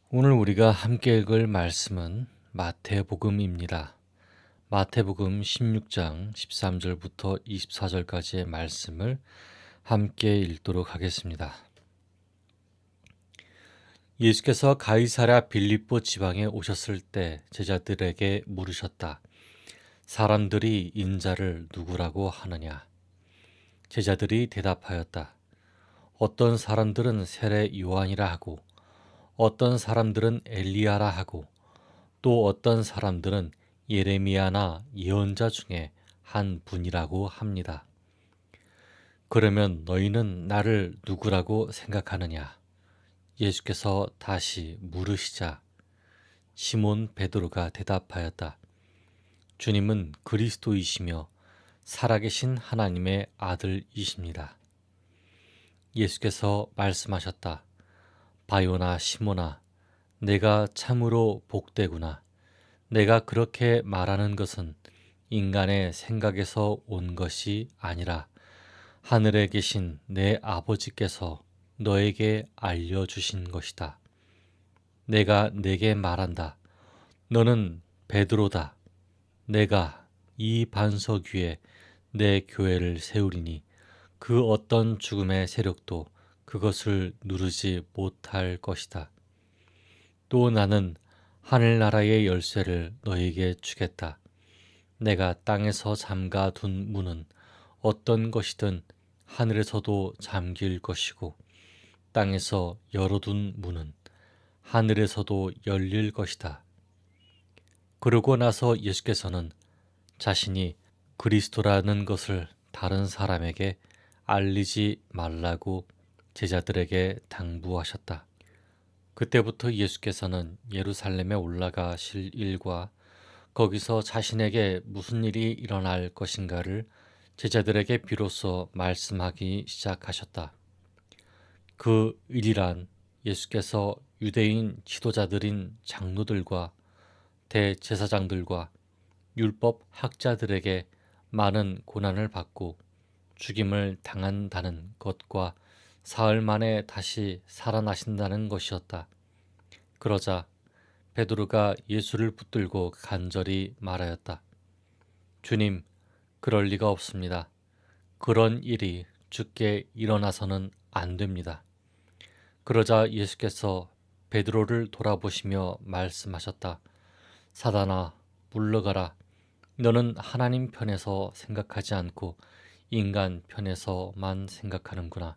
오늘 우리가 함께 읽을 말씀은 마태복음입니다. 마태복음 16장 13절부터 24절까지의 말씀을 함께 읽도록 하겠습니다. 예수께서 가이사랴 빌립보 지방에 오셨을 때 제자들에게 물으셨다. 사람들이 인자를 누구라고 하느냐? 제자들이 대답하였다. 어떤 사람들은 세례 요한이라 하고 어떤 사람들은 엘리야라 하고 또 어떤 사람들은 예레미야나 예언자 중에 한 분이라고 합니다. 그러면 너희는 나를 누구라고 생각하느냐? 예수께서 다시 물으시자 시몬 베드로가 대답하였다. 주님은 그리스도이시며 살아계신 하나님의 아들이십니다. 예수께서 말씀하셨다. 바요나 시몬아, 내가 참으로 복되구나. 내가 그렇게 말하는 것은 인간의 생각에서 온 것이 아니라 하늘에 계신 내 아버지께서 너에게 알려주신 것이다. 내가 네게 말한다. 너는 베드로다. 내가 이 반석 위에 내 교회를 세우리니 그 어떤 죽음의 세력도 그것을 누르지 못할 것이다. 또 나는 하늘나라의 열쇠를 너에게 주겠다. 내가 땅에서 잠가 둔 문은 어떤 것이든 하늘에서도 잠길 것이고 땅에서 열어둔 문은 하늘에서도 열릴 것이다. 그러고 나서 예수께서는 자신이 그리스도라는 것을 다른 사람에게 알리지 말라고 제자들에게 당부하셨다. 그때부터 예수께서는 예루살렘에 올라가실 일과 거기서 자신에게 무슨 일이 일어날 것인가를 제자들에게 비로소 말씀하기 시작하셨다. 그 일이란 예수께서 유대인 지도자들인 장로들과 대제사장들과 율법 학자들에게 많은 고난을 받고 죽임을 당한다는 것과 사흘 만에 다시 살아나신다는 것이었다. 그러자 베드로가 예수를 붙들고 간절히 말하였다. 주님, 그럴 리가 없습니다. 그런 일이 주께 일어나서는 안 됩니다. 그러자 예수께서 베드로를 돌아보시며 말씀하셨다. 사단아, 물러가라. 너는 하나님 편에서 생각하지 않고 인간 편에서만 생각하는구나.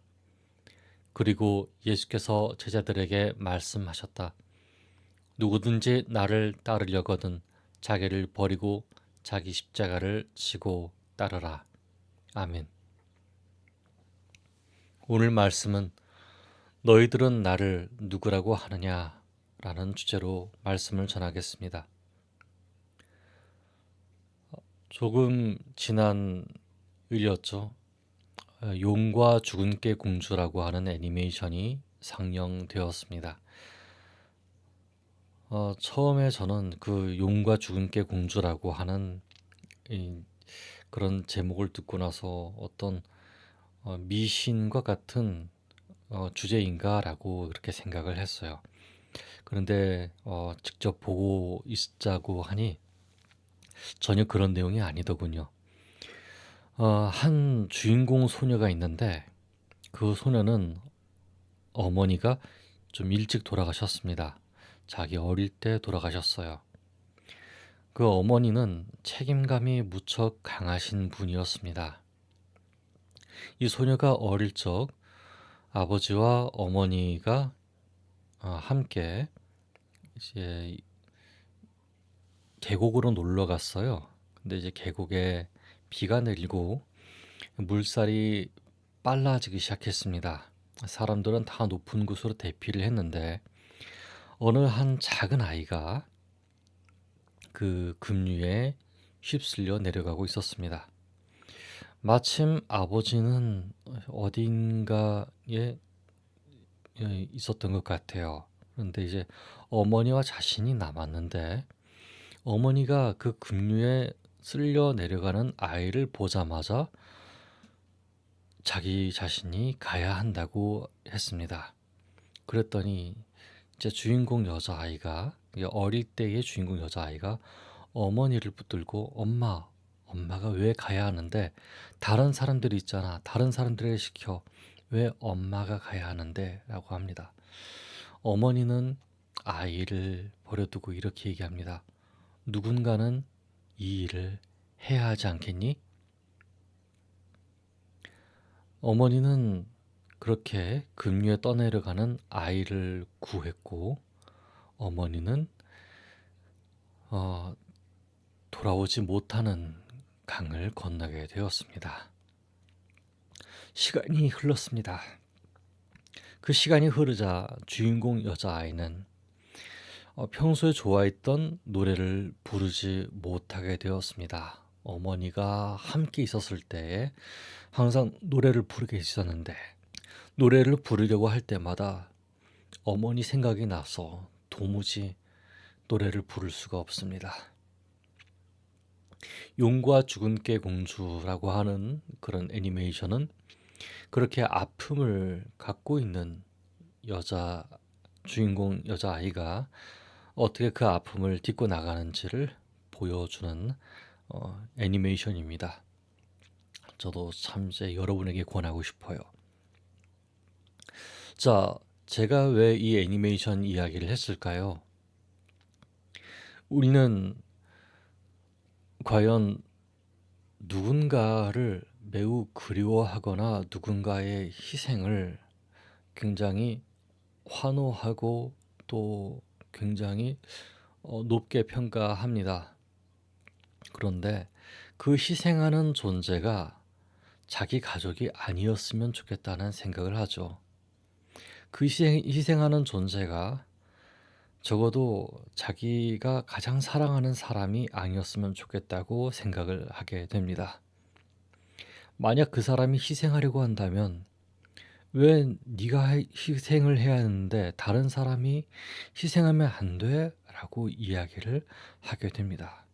그리고 예수께서 제자들에게 말씀하셨다. 누구든지 나를 따르려거든 자기를 버리고 자기 십자가를 지고 따르라. 아멘. 오늘 말씀은 너희들은 나를 누구라고 하느냐? 라는 주제로 말씀을 전하겠습니다. 조금 지난 일이었죠. 용과 죽은 깨 공주라고 하는 애니메이션이 상영되었습니다. 처음에 저는 그 용과 죽은 깨 공주라고 하는 그런 제목을 듣고 나서 어떤 미신과 같은 주제인가라고 그렇게 생각을 했어요. 그런데 직접 보고 있자고 하니 전혀 그런 내용이 아니더군요. 한 주인공 소녀가 있는데 그 소녀는 어머니가 좀 일찍 돌아가셨습니다. 자기 어릴 때 돌아가셨어요. 그 어머니는 책임감이 무척 강하신 분이었습니다. 이 소녀가 어릴 적 아버지와 어머니가 함께 이제 계곡으로 놀러 갔어요. 근데 이제 계곡에 비가 내리고 물살이 빨라지기 시작했습니다. 사람들은 다 높은 곳으로 대피를 했는데 어느 한 작은 아이가 그 급류에 휩쓸려 내려가고 있었습니다. 마침 아버지는 어딘가에 있었던 것 같아요. 그런데 이제 어머니와 자신이 남았는데 어머니가 그 급류에 쓸려 내려가는 아이를 보자마자 자기 자신이 가야 한다고 했습니다. 그랬더니 이제 주인공 여자아이가, 이 어릴 때의 주인공 여자아이가 어머니를 붙들고 엄마가 왜 가야 하는데? 다른 사람들이 있잖아. 다른 사람들을 시켜. 왜 엄마가 가야 하는데? 라고 합니다. 어머니는 아이를 버려두고 이렇게 얘기합니다. 누군가는 이 일을 해야 하지 않겠니? 어머니는 그렇게 급류에 떠내려가는 아이를 구했고, 어머니는 어, 돌아오지 못하는 강을 건너게 되었습니다. 시간이 흘렀습니다. 그 시간이 흐르자 주인공 여자아이는 평소에 좋아했던 노래를 부르지 못하게 되었습니다. 어머니가 함께 있었을 때에 항상 노래를 부르게 있었는데, 노래를 부르려고 할 때마다 어머니 생각이 나서 도무지 노래를 부를 수가 없습니다. 용과 죽은 깨 공주라고 하는 그런 애니메이션은 그렇게 아픔을 갖고 있는 주인공 여자아이가 어떻게 그 아픔을 딛고 나가는지를 보여주는 애니메이션입니다. 저도 참 이제 여러분에게 권하고 싶어요. 자, 제가 왜 이 애니메이션 이야기를 했을까요? 우리는 과연 누군가를 매우 그리워하거나 누군가의 희생을 굉장히 환호하고 또 굉장히 높게 평가합니다. 그런데 그 희생하는 존재가 자기 가족이 아니었으면 좋겠다는 생각을 하죠. 그 희생하는 존재가 적어도 자기가 가장 사랑하는 사람이 아니었으면 좋겠다고 생각을 하게 됩니다. 만약 그 사람이 희생하려고 한다면 왜 네가 희생을 해야 하는데 다른 사람이 희생하면 안 돼? 라고 이야기를 하게 됩니다.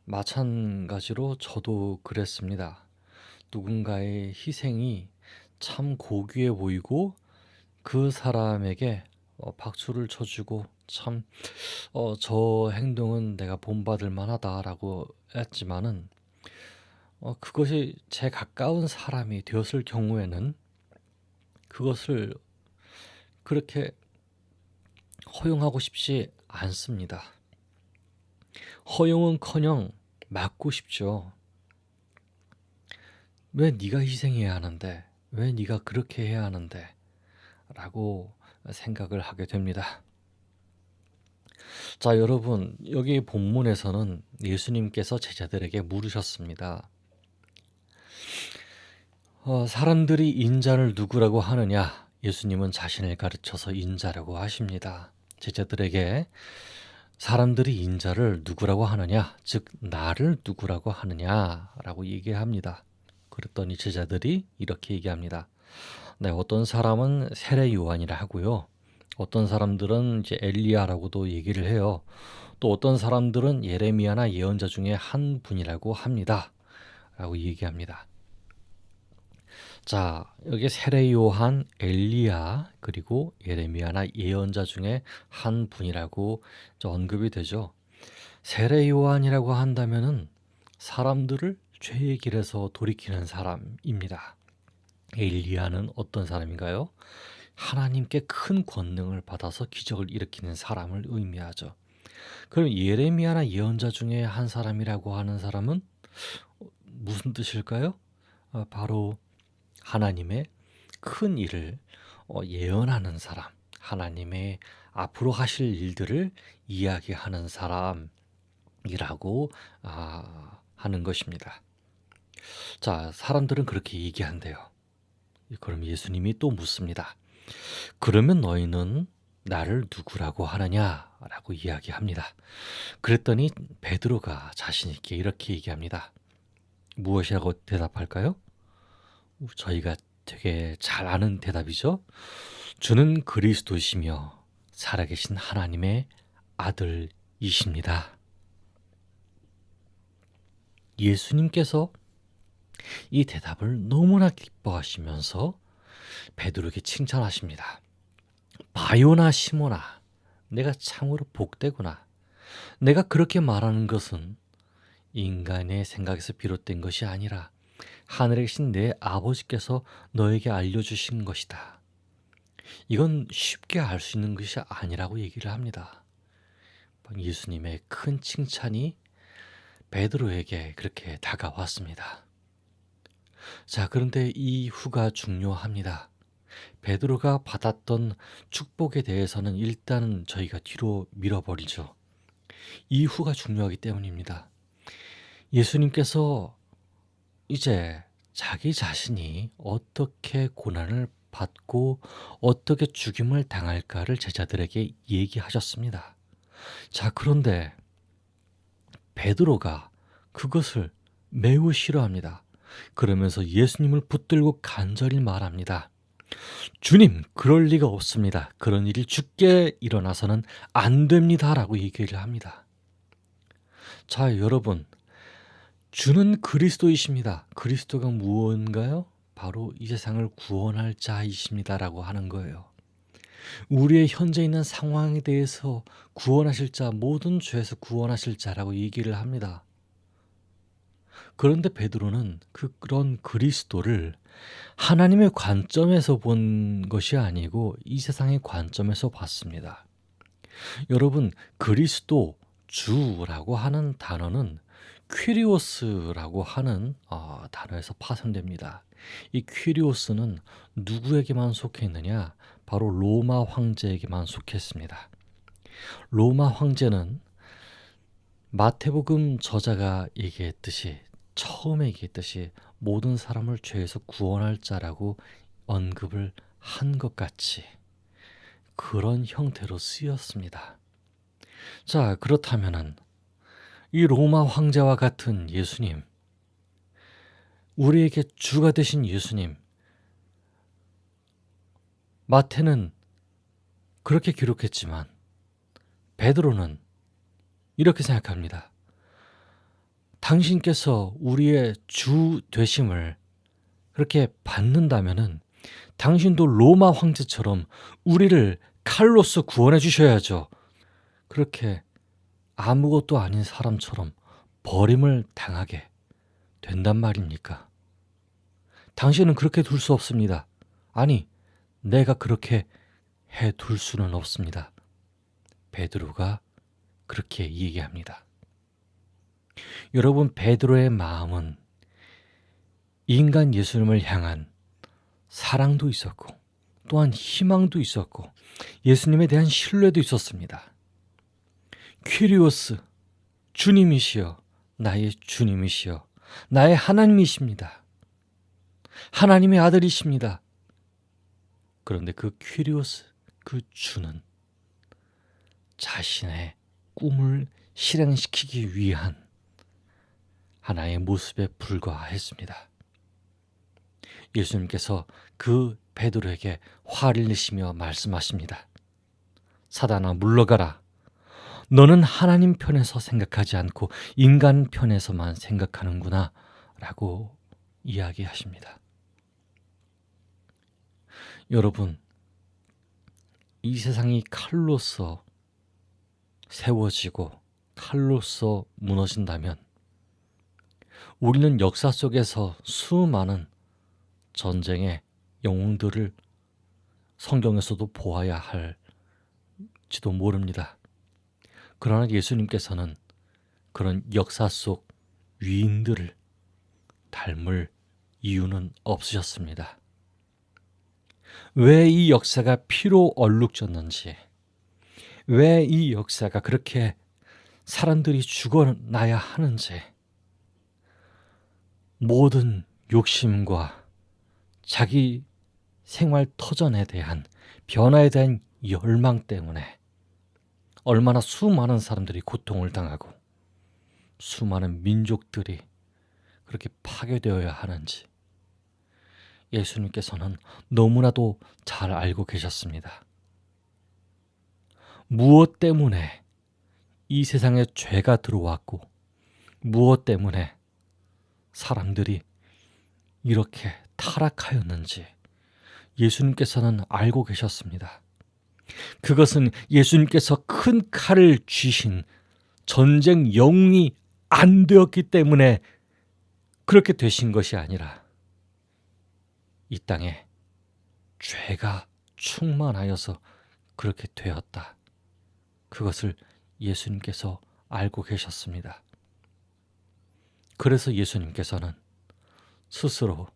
마찬가지로 저도 그랬습니다. 누군가의 희생이 참 고귀해 보이고 그 사람에게 박수를 쳐주고 참 저 행동은 내가 본받을 만하다라고 했지만은 그것이 제 가까운 사람이 되었을 경우에는 그것을 그렇게 허용하고 싶지 않습니다. 허용은커녕 막고 싶죠. 왜 네가 희생해야 하는데? 왜 네가 그렇게 해야 하는데? 라고 생각을 하게 됩니다. 자, 여러분, 여기 본문에서는 예수님께서 제자들에게 물으셨습니다. 사람들이 인자를 누구라고 하느냐? 예수님은 자신을 가르쳐서 인자라고 하십니다. 제자들에게 사람들이 인자를 누구라고 하느냐? 즉 나를 누구라고 하느냐라고 얘기합니다. 그랬더니 제자들이 이렇게 얘기합니다. 네, 어떤 사람은 세례 요한이라 하고요. 어떤 사람들은 이제 엘리야라고도 얘기를 해요. 또 어떤 사람들은 예레미야나 예언자 중에 한 분이라고 합니다. 라고 얘기합니다. 자, 여기 세례 요한, 엘리야, 그리고 예레미야나 예언자 중에 한 분이라고 언급이 되죠. 세례 요한이라고 한다면은 사람들을 죄의 길에서 돌이키는 사람입니다. 엘리야는 어떤 사람인가요? 하나님께 큰 권능을 받아서 기적을 일으키는 사람을 의미하죠. 그럼 예레미야나 예언자 중에 한 사람이라고 하는 사람은 무슨 뜻일까요? 바로 하나님의 큰 일을 예언하는 사람, 하나님의 앞으로 하실 일들을 이야기하는 사람이라고 하는 것입니다. 자, 사람들은 그렇게 얘기한대요. 그럼 예수님이 또 묻습니다. 그러면 너희는 나를 누구라고 하느냐? 라고 이야기합니다. 그랬더니 베드로가 자신 있게 이렇게 얘기합니다. 무엇이라고 대답할까요? 저희가 되게 잘 아는 대답이죠. 주는 그리스도시며 살아계신 하나님의 아들이십니다. 예수님께서 이 대답을 너무나 기뻐하시면서 베드로에게 칭찬하십니다. 바요나 시모나, 내가 참으로 복되구나. 내가 그렇게 말하는 것은 인간의 생각에서 비롯된 것이 아니라 하늘에 계신 내 아버지께서 너에게 알려주신 것이다. 이건 쉽게 알 수 있는 것이 아니라고 얘기를 합니다. 예수님의 큰 칭찬이 베드로에게 그렇게 다가왔습니다. 자, 그런데 이 후가 중요합니다. 베드로가 받았던 축복에 대해서는 일단 저희가 뒤로 밀어버리죠. 이 후가 중요하기 때문입니다. 예수님께서 이제 자기 자신이 어떻게 고난을 받고 어떻게 죽임을 당할까를 제자들에게 얘기하셨습니다. 자, 그런데 베드로가 그것을 매우 싫어합니다. 그러면서 예수님을 붙들고 간절히 말합니다. 주님, 그럴 리가 없습니다. 그런 일이 죽게 일어나서는 안 됩니다. 라고 얘기를 합니다. 자, 여러분, 주는 그리스도이십니다. 그리스도가 무언가요? 바로 이 세상을 구원할 자이십니다. 라고 하는 거예요. 우리의 현재 있는 상황에 대해서 구원하실 자, 모든 죄에서 구원하실 자라고 얘기를 합니다. 그런데 베드로는 그런 그리스도를 하나님의 관점에서 본 것이 아니고 이 세상의 관점에서 봤습니다. 여러분, 그리스도, 주라고 하는 단어는 퀴리오스라고 하는 단어에서 파생됩니다. 이 퀴리오스는 누구에게만 속해 있느냐? 바로 로마 황제에게만 속했습니다. 로마 황제는 마태복음 저자가 처음에 얘기했듯이 모든 사람을 죄에서 구원할 자라고 언급을 한 것 같이 그런 형태로 쓰였습니다. 자, 그렇다면은 이 로마 황제와 같은 예수님, 우리에게 주가 되신 예수님, 마태는 그렇게 기록했지만 베드로는 이렇게 생각합니다. 당신께서 우리의 주 되심을 그렇게 받는다면은 당신도 로마 황제처럼 우리를 칼로서 구원해 주셔야죠. 그렇게 아무것도 아닌 사람처럼 버림을 당하게 된단 말입니까? 당신은 그렇게 둘 수 없습니다. 아니, 내가 그렇게 해둘 수는 없습니다. 베드로가 그렇게 얘기합니다. 여러분, 베드로의 마음은 인간 예수님을 향한 사랑도 있었고 또한 희망도 있었고 예수님에 대한 신뢰도 있었습니다. 퀴리오스, 주님이시여, 나의 주님이시여, 나의 하나님이십니다. 하나님의 아들이십니다. 그런데 그 퀴리오스, 그 주는 자신의 꿈을 실행시키기 위한 하나의 모습에 불과했습니다. 예수님께서 그 베드로에게 화를 내시며 말씀하십니다. 사단아, 물러가라. 너는 하나님 편에서 생각하지 않고 인간 편에서만 생각하는구나 라고 이야기하십니다. 여러분, 이 세상이 칼로서 세워지고 칼로서 무너진다면 우리는 역사 속에서 수많은 전쟁의 영웅들을 성경에서도 보아야 할지도 모릅니다. 그러나 예수님께서는 그런 역사 속 위인들을 닮을 이유는 없으셨습니다. 왜 이 역사가 피로 얼룩졌는지, 왜 이 역사가 그렇게 사람들이 죽어나야 하는지, 모든 욕심과 자기 생활 터전에 대한 변화에 대한 열망 때문에 얼마나 수많은 사람들이 고통을 당하고 수많은 민족들이 그렇게 파괴되어야 하는지 예수님께서는 너무나도 잘 알고 계셨습니다. 무엇 때문에 이 세상에 죄가 들어왔고 무엇 때문에 사람들이 이렇게 타락하였는지 예수님께서는 알고 계셨습니다. 그것은 예수님께서 큰 칼을 쥐신 전쟁 영웅이 안 되었기 때문에 그렇게 되신 것이 아니라 이 땅에 죄가 충만하여서 그렇게 되었다. 그것을 예수님께서 알고 계셨습니다. 그래서 예수님께서는 스스로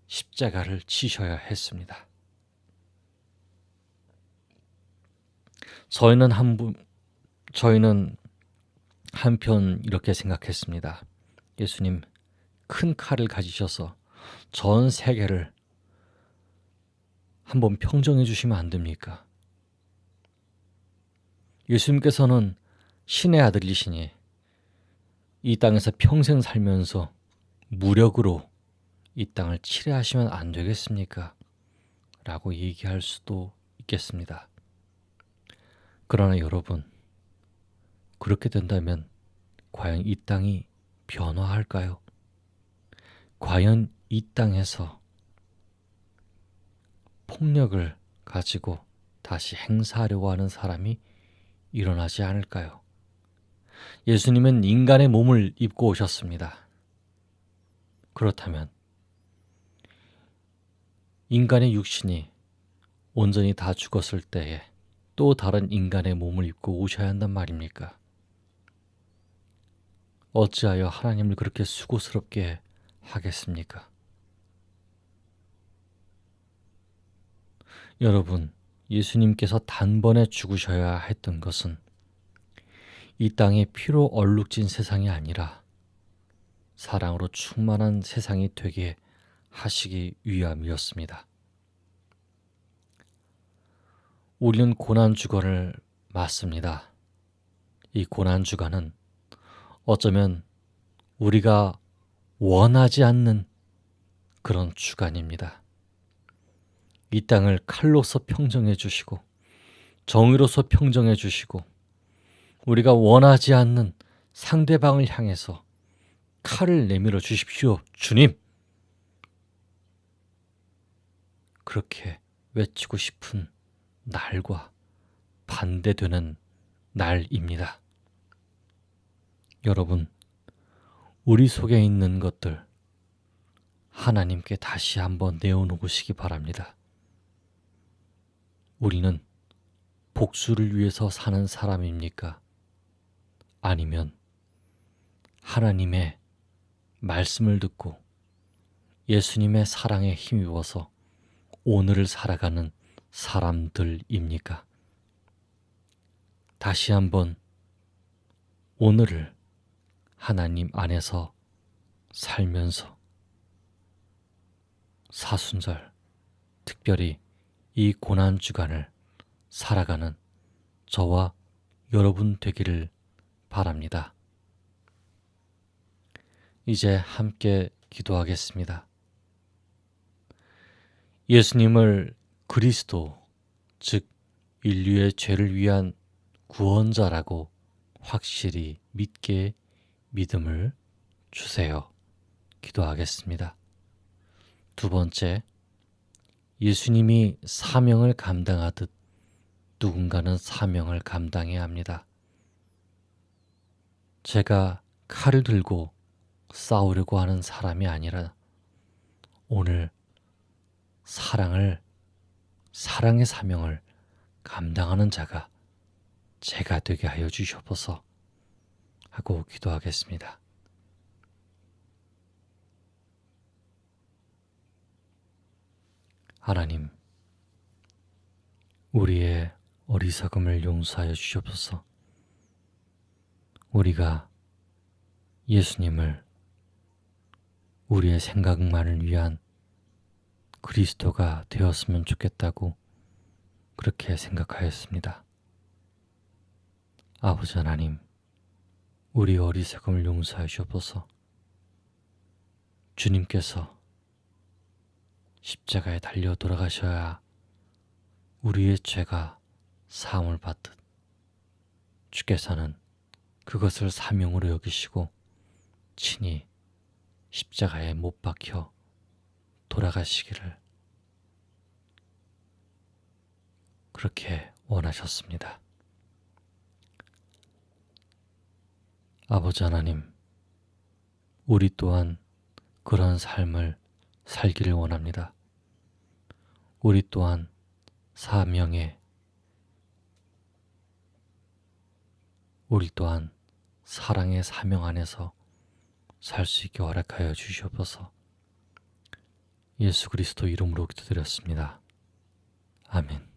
십자가를 지셔야 했습니다. 저희는 한편 이렇게 생각했습니다. 예수님 큰 칼을 가지셔서 전 세계를 한번 평정해 주시면 안 됩니까? 예수님께서는 신의 아들이시니 이 땅에서 평생 살면서 무력으로 이 땅을 치료하시면 안 되겠습니까? 라고 얘기할 수도 있겠습니다. 그러나 여러분, 그렇게 된다면 과연 이 땅이 변화할까요? 과연 이 땅에서 폭력을 가지고 다시 행사하려고 하는 사람이 일어나지 않을까요? 예수님은 인간의 몸을 입고 오셨습니다. 그렇다면 인간의 육신이 온전히 다 죽었을 때에 또 다른 인간의 몸을 입고 오셔야 한단 말입니까? 어찌하여 하나님을 그렇게 수고스럽게 하겠습니까? 여러분, 예수님께서 단번에 죽으셔야 했던 것은 이 땅에 피로 얼룩진 세상이 아니라 사랑으로 충만한 세상이 되게 하시기 위함이었습니다. 우리는 고난주간을 맞습니다. 이 고난주간은 어쩌면 우리가 원하지 않는 그런 주간입니다. 이 땅을 칼로서 평정해 주시고 정의로서 평정해 주시고 우리가 원하지 않는 상대방을 향해서 칼을 내밀어 주십시오, 주님. 그렇게 외치고 싶은 날과 반대되는 날입니다. 여러분, 우리 속에 있는 것들 하나님께 다시 한번 내어놓으시기 바랍니다. 우리는 복수를 위해서 사는 사람입니까? 아니면 하나님의 말씀을 듣고 예수님의 사랑에 힘입어서 오늘을 살아가는 사람들입니까? 다시 한번 오늘을 하나님 안에서 살면서 사순절, 특별히 이 고난주간을 살아가는 저와 여러분 되기를 바랍니다. 이제 함께 기도하겠습니다. 예수님을 그리스도, 즉 인류의 죄를 위한 구원자라고 확실히 믿게 믿음을 주세요. 기도하겠습니다. 두 번째, 예수님이 사명을 감당하듯 누군가는 사명을 감당해야 합니다. 제가 칼을 들고 싸우려고 하는 사람이 아니라 오늘 사랑의 사명을 감당하는 자가 제가 되게 하여 주시옵소서 하고 기도하겠습니다. 하나님, 우리의 어리석음을 용서하여 주시옵소서. 우리가 예수님을 우리의 생각만을 위한 그리스도가 되었으면 좋겠다고 그렇게 생각하였습니다. 아버지 하나님, 우리 어리석음을 용서하여 주옵소서. 주님께서 십자가에 달려 돌아가셔야 우리의 죄가 사함을 받듯 주께서는 그것을 사명으로 여기시고 친히 십자가에 못 박혀 돌아가시기를 그렇게 원하셨습니다. 아버지 하나님, 우리 또한 그런 삶을 살기를 원합니다. 우리 또한 사명에, 우리 또한 사랑의 사명 안에서 살 수 있게 허락하여 주시옵소서. 예수 그리스도 이름으로 기도드렸습니다. 아멘.